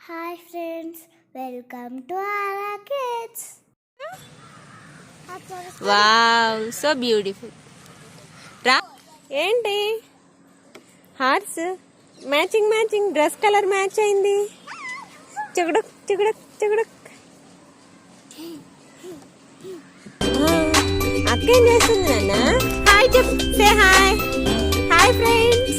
Hi friends, welcome to Ara Kids. Wow so beautiful. రా ఏంటి horse matching matching dress colour match అయింది. చిగుడక్ చిగుడక్ చిగుడక్. అక్క ఏం చేస్తుంది నాన్న? హాయ్ చెప్, say hi. Hi friends.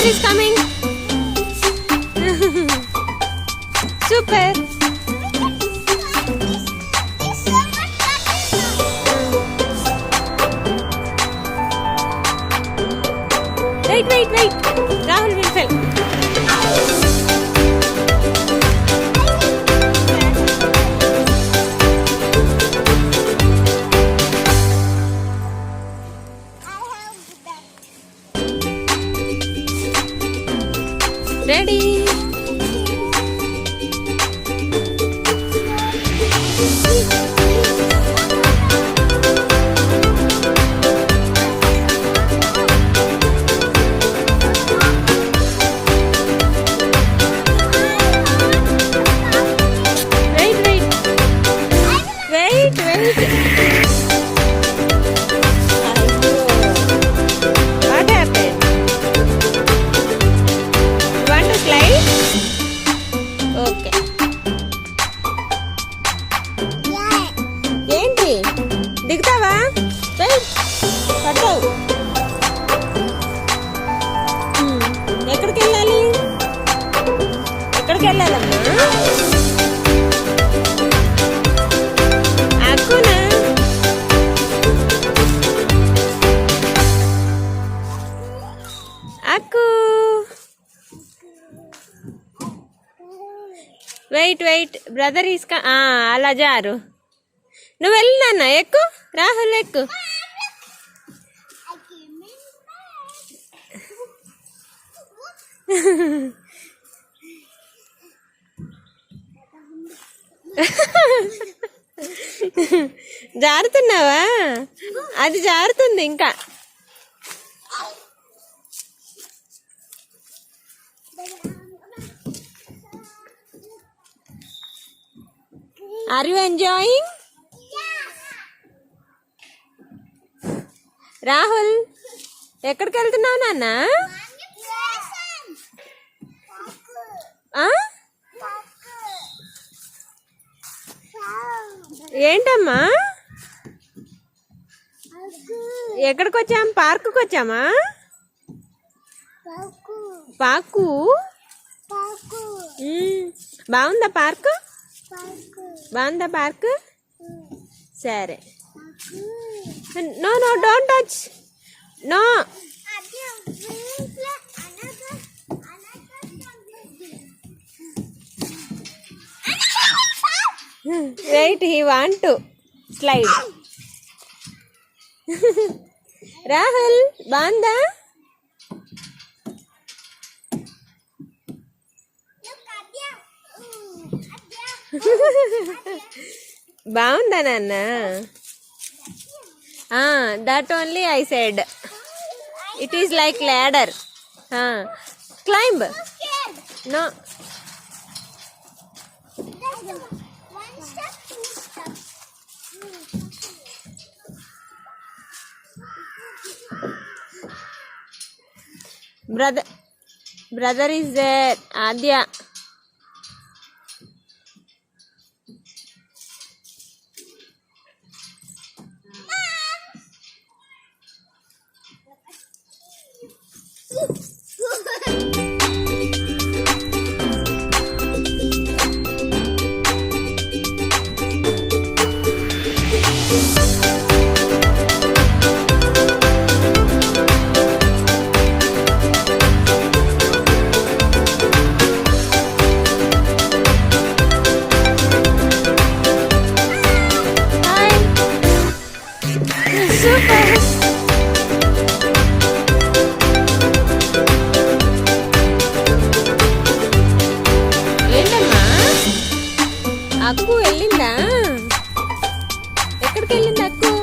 Is coming. Super. Wait. Rahul will fail. Ready? Wait. ఏంటి దిగుతావా? పట్టావు. ఎక్కడికి వెళ్ళాలమ్మా? అక్కునా? అక్కు వెయిట్ బ్రదర్ ఇస్కా అలా జారు. నువ్వు వెళ్ళి నాన్న, ఎక్కు. రాహుల్ ఎక్కు. జారుతున్నావా? అది జారుతుంది ఇంకా. Are you enjoying? రాహుల్ ఎక్కడికి వెళ్తున్నావు నాన్న? ఏంటమ్మా? ఎక్కడికి వచ్చాం? పార్కుకి వచ్చామా? పార్కు బాగుందా? పార్కు బాగుందా? పార్కు సరే. No, don't touch. No. Wait, he want to slide. Rahul, banda? బాగుందా నాన్న? That only I said. It is like ladder. Climb. No. Brother is there. Adya. అక్కు వెళ్ళిందా? ఎక్కడికి వెళ్ళింది అక్కు?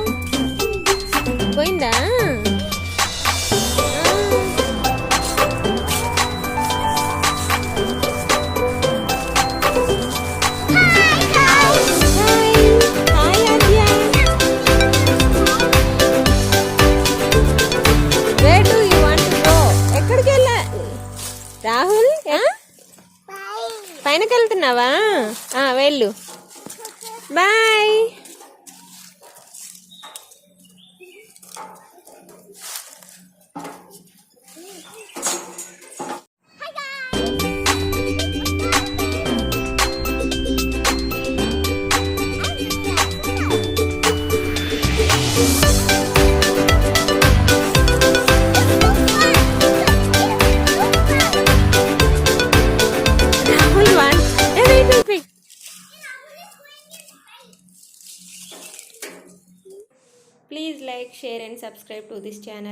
పోయిందా? రాహుల్ పైనకి వెళ్తున్నావా? వెళ్ళు. Bye. Please like, share and subscribe to this channel.